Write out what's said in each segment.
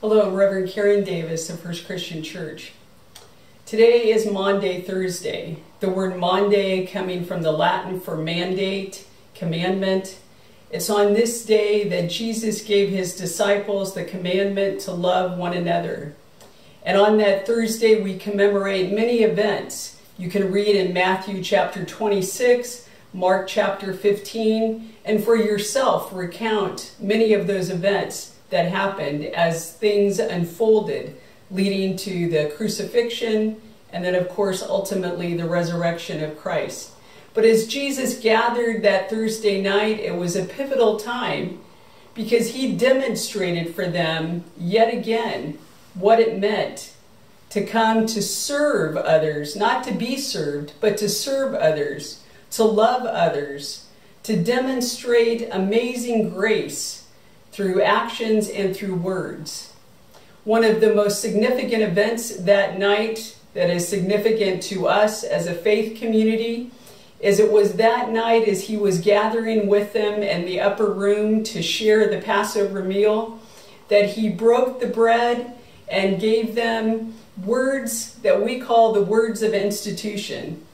Hello, I'm Reverend Karen Davis of First Christian Church. Today is Maundy, Thursday. The word Maundy coming from the Latin for mandate, commandment. It's on this day that Jesus gave his disciples the commandment to love one another. And on that Thursday we commemorate many events. You can read in Matthew chapter 26, Mark chapter 15, and for yourself recount many of those events that happened as things unfolded, leading to the crucifixion and then, of course, ultimately the resurrection of Christ. But as Jesus gathered that Thursday night, it was a pivotal time because he demonstrated for them yet again what it meant to come to serve others, not to be served, but to serve others, to love others, to demonstrate amazing grace through actions and through words. One of the most significant events that night that is significant to us as a faith community is it was that night as he was gathering with them in the upper room to share the Passover meal that he broke the bread and gave them words that we call the words of institution.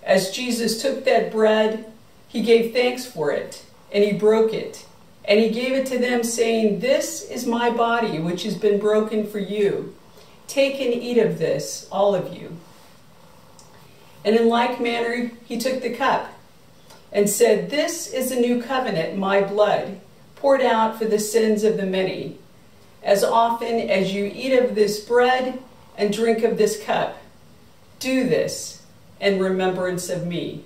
As Jesus took that bread, he gave thanks for it and he broke it. And he gave it to them saying, "This is my body, which has been broken for you. Take and eat of this, all of you." And in like manner, he took the cup and said, "This is a new covenant, my blood, poured out for the sins of the many. As often as you eat of this bread and drink of this cup, do this in remembrance of me."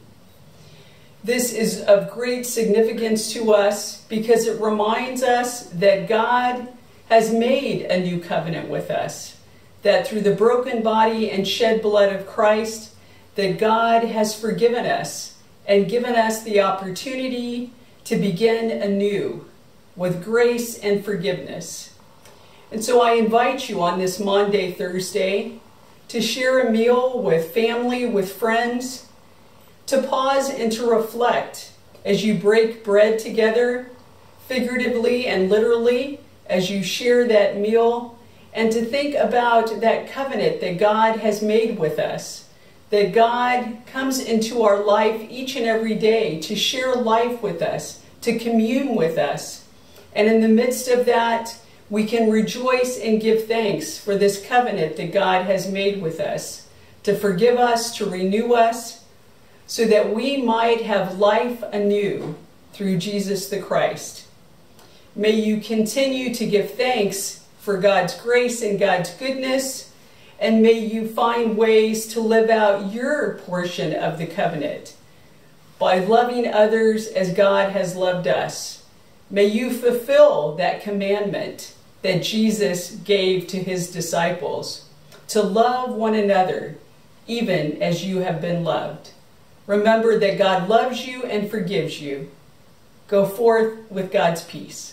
This is of great significance to us because it reminds us that God has made a new covenant with us, that through the broken body and shed blood of Christ, that God has forgiven us and given us the opportunity to begin anew with grace and forgiveness. And so I invite you on this Maundy, Thursday, to share a meal with family, with friends, to pause and to reflect as you break bread together, figuratively and literally, as you share that meal, and to think about that covenant that God has made with us, that God comes into our life each and every day to share life with us, to commune with us. And in the midst of that, we can rejoice and give thanks for this covenant that God has made with us, to forgive us, to renew us, so that we might have life anew through Jesus the Christ. May you continue to give thanks for God's grace and God's goodness, and may you find ways to live out your portion of the covenant by loving others as God has loved us. May you fulfill that commandment that Jesus gave to his disciples, to love one another even as you have been loved. Remember that God loves you and forgives you. Go forth with God's peace.